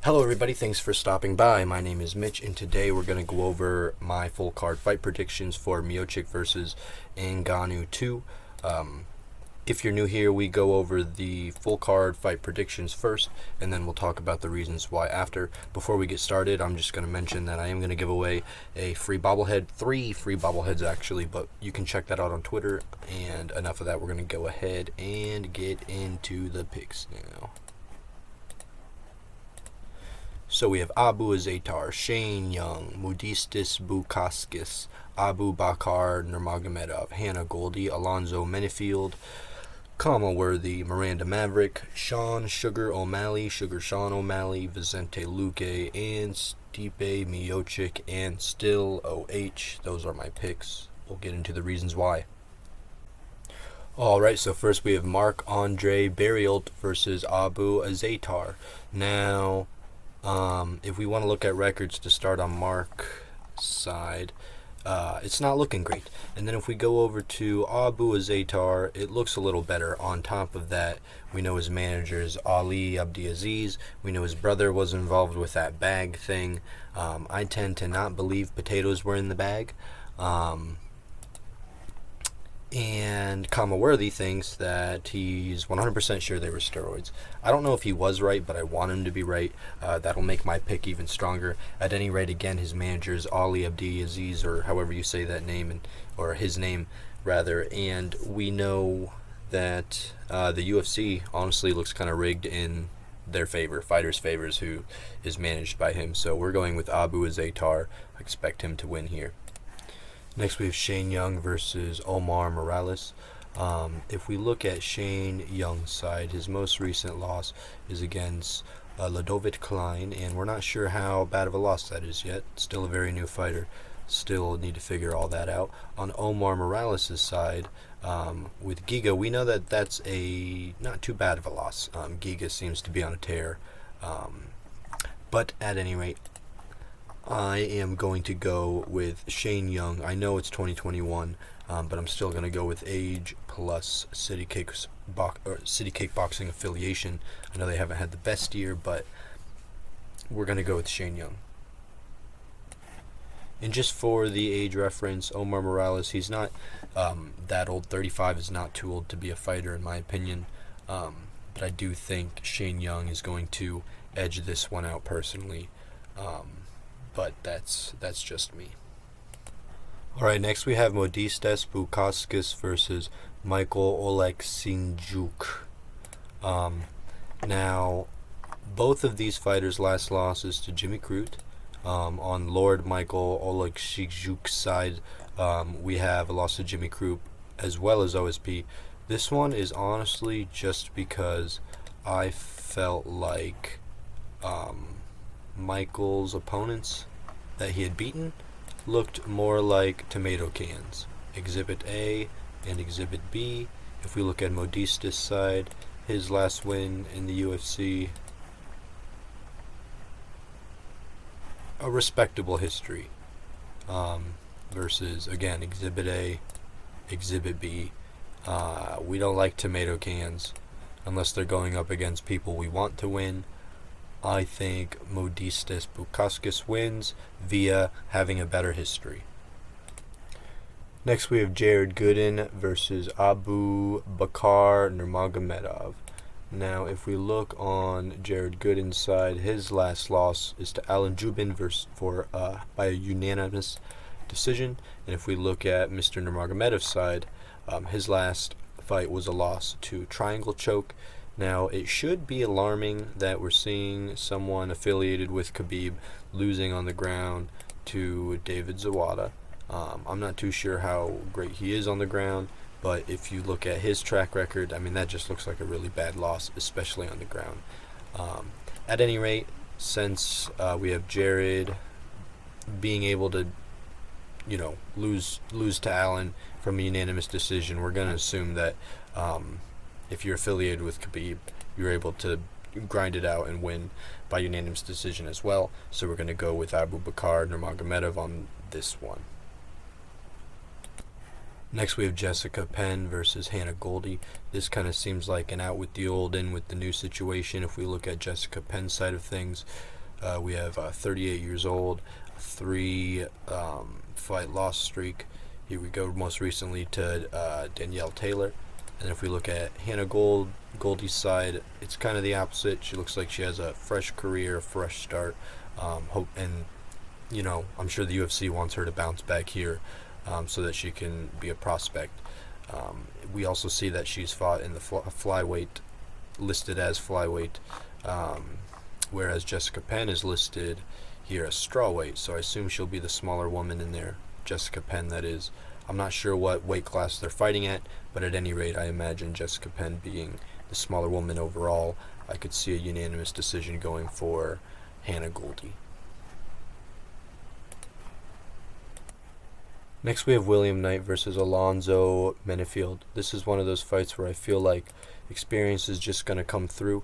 Hello everybody, thanks for stopping by. My name is Mitch and today we're going to go over my full card fight predictions for Miocic versus Ngannou 2. If you're new here, we go over the full card fight predictions first and then we'll talk about the reasons why after. Before we get started, I'm just going to mention that I am going to give away a free bobblehead, 3 free bobbleheads actually, but you can check that out on Twitter. And enough of that, we're going to go ahead and get into the picks now. So we have Abu Azaitar, Shane Young, Modestas Bukauskas, Abu Bakar Nurmagomedov, Hannah Goldie, Alonzo Menifield, Kama Worthy, Miranda Maverick, Sean Sugar O'Malley, Sugar Sean O'Malley, Vicente Luque, and Stipe Miocic, and Still OH. Those are my picks. We'll get into the reasons why. Alright, so first we have Marc-Andre Barriault versus Abu Azaitar. Now, if we want to look at records to start on Mark's side, it's not looking great. And then if we go over to Abu Azaitar, it looks a little better. On top of that, we know his manager is Ali Abdiaziz. We know his brother was involved with that bag thing. I tend to not believe potatoes were in the bag. And Kama Worthy thinks that he's 100% sure they were steroids. I don't know if he was right, but I want him to be right. That'll make my pick even stronger. At any rate, again, his manager is Ali Abdiaziz, or however you say that name, or his name, rather. And we know that the UFC honestly looks kind of rigged in their favor, fighters' favors, who is managed by him. So we're going with Abu Azaitar. I expect him to win here. Next we have Shane Young versus Omar Morales. If we look at Shane Young's side, his most recent loss is against Ludovit Klein, and we're not sure how bad of a loss that is yet. Still a very new fighter. Still need to figure all that out. On Omar Morales' side, with Giga, we know that that's a not too bad of a loss. Giga seems to be on a tear. But at any rate, I am going to go with Shane Young. I know it's 2021, but I'm still going to go with age plus City Kickboxing affiliation. I know they haven't had the best year, but we're going to go with Shane Young. And just for the age reference, Omar Morales, he's not that old. 35 is not too old to be a fighter, in my opinion. But I do think Shane Young is going to edge this one out personally. But that's just me. Alright, next we have Modestas Bukauskas versus Michael Oleksiejczuk. Now, both of these fighters' last losses to Jimmy Crute. On Lord Michael Oleksiejczuk's side, we have a loss to Jimmy Crute as well as OSP. This one is honestly just because I felt like Michael's opponents that he had beaten looked more like tomato cans. Exhibit A and Exhibit B. If we look at Modestas' side, his last win in the UFC, a respectable history, versus, again, Exhibit A, Exhibit B. We don't like tomato cans unless they're going up against people we want to win. I think Modestas Bukauskas wins via having a better history. Next we have Jared Gooden versus Abu Bakar Nurmagomedov. Now if we look on Jared Gooden's side, his last loss is to Alan Jubin by a unanimous decision. And if we look at Mr. Nurmagomedov's side, his last fight was a loss to Triangle Choke. Now, it should be alarming that we're seeing someone affiliated with Khabib losing on the ground to David Zawada. I'm not too sure how great he is on the ground, but if you look at his track record, I mean, that just looks like a really bad loss, especially on the ground. At any rate, since we have Jared being able to, lose to Allen from a unanimous decision, we're going to assume that if you're affiliated with Khabib, you're able to grind it out and win by unanimous decision as well. So we're going to go with Abu Bakar Nurmagomedov on this one. Next, we have Jessica Penn versus Hannah Goldie. This kind of seems like an out with the old, in with the new situation. If we look at Jessica Penn's side of things, we have 38 years old, a 3 fight loss streak. Here we go most recently to Danielle Taylor. And if we look at Hannah Goldie's side, it's kind of the opposite. She looks like she has a fresh career, a fresh start. I'm sure the UFC wants her to bounce back here, so that she can be a prospect. We also see that she's fought in the flyweight, listed as flyweight, whereas Jessica Penn is listed here as strawweight. So I assume she'll be the smaller woman in there. Jessica Penn, that is. I'm not sure what weight class they're fighting at, but at any rate, I imagine Jessica Penn being the smaller woman overall. I could see a unanimous decision going for Hannah Goldie. Next, we have William Knight versus Alonzo Menifield. This is one of those fights where I feel like experience is just going to come through.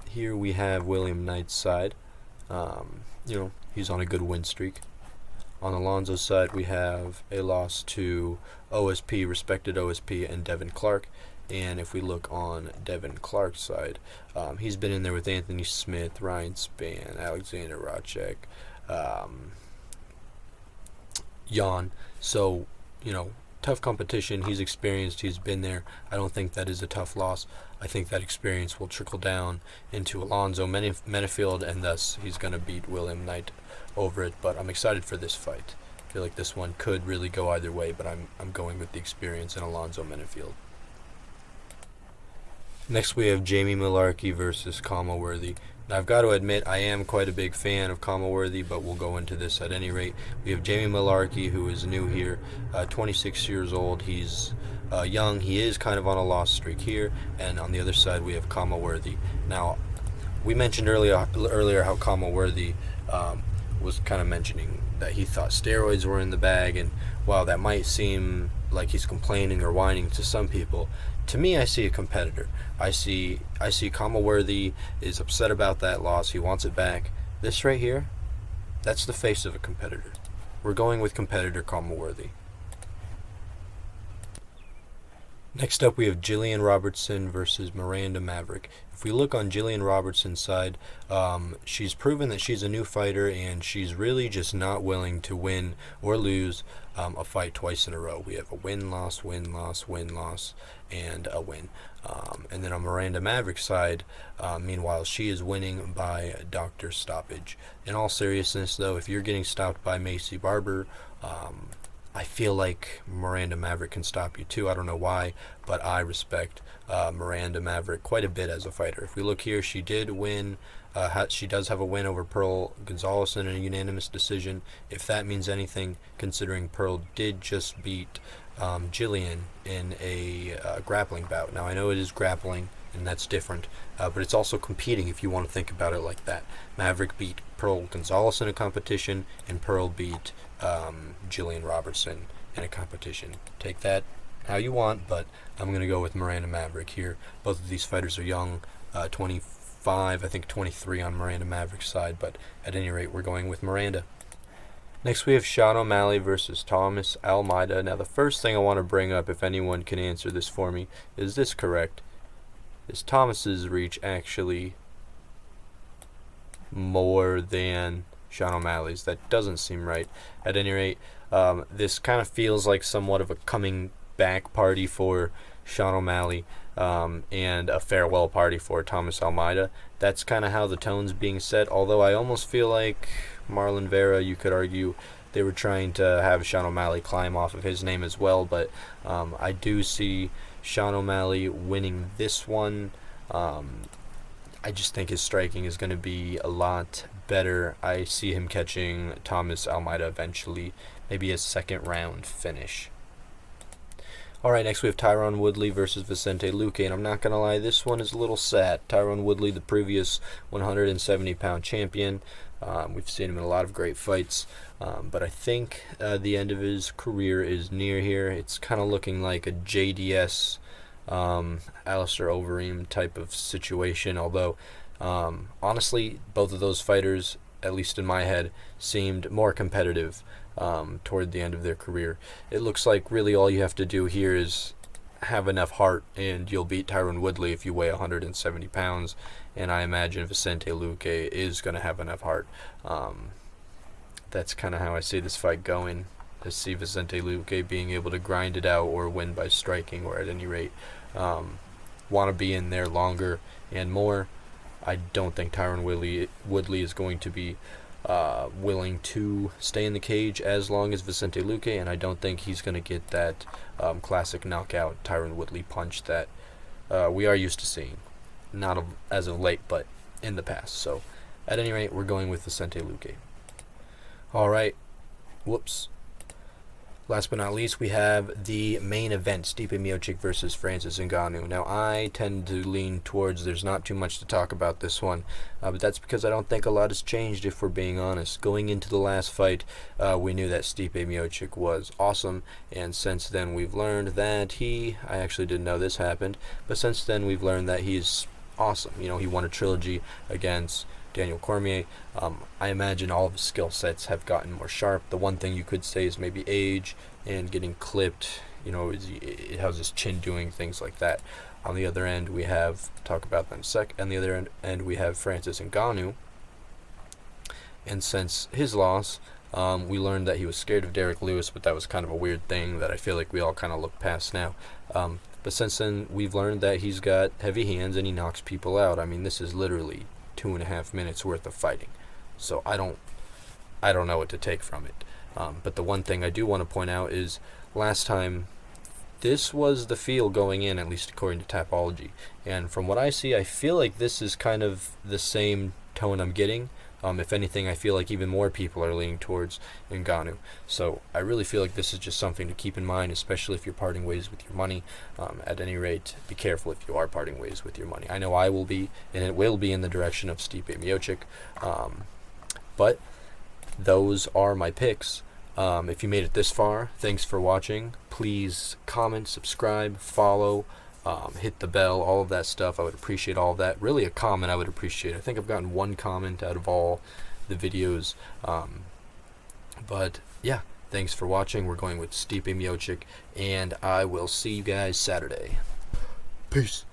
Here we have William Knight's side. He's on a good win streak. On Alonzo's side, we have a loss to OSP, respected OSP, and Devin Clark. And if we look on Devin Clark's side, he's been in there with Anthony Smith, Ryan Spann, Alexander Racek, Jan. So, tough competition. He's experienced. He's been there. I don't think that is a tough loss. I think that experience will trickle down into Alonzo Menifield, and thus he's going to beat William Knight over it. But I'm excited for this fight. I feel like this one could really go either way, but I'm going with the experience in Alonzo Menifield. Next, we have Jamie Mullarkey versus Kama Worthy. Now, I've got to admit, I am quite a big fan of Kama Worthy, but we'll go into this at any rate. We have Jamie Mullarkey, who is new here, 26 years old. He's young. He is kind of on a loss streak here. And on the other side, we have Kama Worthy. Now, we mentioned earlier how Kama Worthy was kind of mentioning that he thought steroids were in the bag. And while that might seem like he's complaining or whining to some people, to me, I see a competitor. I see Kama Worthy is upset about that loss. He wants it back. This right here, that's the face of a competitor. We're going with competitor Kama Worthy. Next up, we have Jillian Robertson versus Miranda Maverick. If we look on Jillian Robertson's side, she's proven that she's a new fighter, and she's really just not willing to win or lose a fight twice in a row. We have a win-loss, win-loss, win-loss, and a win. And then on Miranda Maverick's side, meanwhile, she is winning by doctor stoppage. In all seriousness, though, if you're getting stopped by Macy Barber, I feel like Miranda Maverick can stop you too. I don't know why, but I respect Miranda Maverick quite a bit as a fighter. If we look here, she did win. She does have a win over Pearl Gonzalez in a unanimous decision. If that means anything, considering Pearl did just beat Jillian in a grappling bout. Now, I know it is grappling, and that's different, but it's also competing if you want to think about it like that. Maverick beat Pearl Gonzalez in a competition, and Pearl beat Jillian Robertson in a competition. Take that how you want, but I'm going to go with Miranda Maverick here. Both of these fighters are young, 25, I think 23 on Miranda Maverick's side, but at any rate, we're going with Miranda. Next, we have Sean O'Malley versus Thomas Almeida. Now, the first thing I want to bring up, if anyone can answer this for me, is this correct? Is Thomas's reach actually more than Sean O'Malley's? That doesn't seem right. At any rate, this kind of feels like somewhat of a coming back party for Sean O'Malley, and a farewell party for Thomas Almeida. That's kind of how the tone's being set, although I almost feel like Marlon Vera, you could argue they were trying to have Sean O'Malley climb off of his name as well, but I do see Sean O'Malley winning this one. I just think his striking is going to be a lot better. I see him catching Thomas Almeida eventually, maybe a second round finish. Alright, next we have Tyron Woodley versus Vicente Luque, and I'm not going to lie, this one is a little sad. Tyron Woodley, the previous 170-pound champion. We've seen him in a lot of great fights, but I think the end of his career is near here. It's kind of looking like a JDS, Alistair Overeem type of situation, although honestly, both of those fighters at least in my head, seemed more competitive toward the end of their career. It looks like really all you have to do here is have enough heart, and you'll beat Tyron Woodley if you weigh 170 pounds. And I imagine Vicente Luque is going to have enough heart. That's kind of how I see this fight going. I see Vicente Luque being able to grind it out or win by striking, or at any rate want to be in there longer and more. I don't think Tyron Woodley is going to be willing to stay in the cage as long as Vicente Luque, and I don't think he's going to get that classic knockout Tyron Woodley punch that we are used to seeing. Not as of late, but in the past. So, at any rate, we're going with Vicente Luque. Alright. Whoops. Last but not least, we have the main event, Stipe Miocic versus Francis Ngannou. Now, I tend to lean towards there's not too much to talk about this one, but that's because I don't think a lot has changed, if we're being honest. Going into the last fight, we knew that Stipe Miocic was awesome, and since then we've learned that I actually didn't know this happened, but since then we've learned that he's awesome. You know, he won a trilogy against Daniel Cormier. I imagine all of his skill sets have gotten more sharp. The one thing you could say is maybe age and getting clipped. You know, how's his chin doing, things like that. On the other end, we have, talk about them in a sec, on the other end we have Francis Ngannou. And since his loss, we learned that he was scared of Derek Lewis, but that was kind of a weird thing that I feel like we all kind of look past now. But since then, we've learned that he's got heavy hands and he knocks people out. I mean, this is literally 2.5 minutes worth of fighting, so I don't know what to take from it. But the one thing I do want to point out is last time this was the feel going in, at least according to Tapology, and from what I see, I feel like this is kind of the same tone I'm getting. If anything, I feel like even more people are leaning towards Ngannou. So I really feel like this is just something to keep in mind, especially if you're parting ways with your money. At any rate, be careful if you are parting ways with your money. I know I will be, and it will be in the direction of Stipe Miocic. But those are my picks. If you made it this far, thanks for watching. Please comment, subscribe, follow, hit the bell, all of that stuff. I would appreciate all of that. Really, a comment I would appreciate. I think I've gotten one comment out of all the videos. But yeah, thanks for watching. We're going with Stipe Miocic, and I will see you guys Saturday. Peace.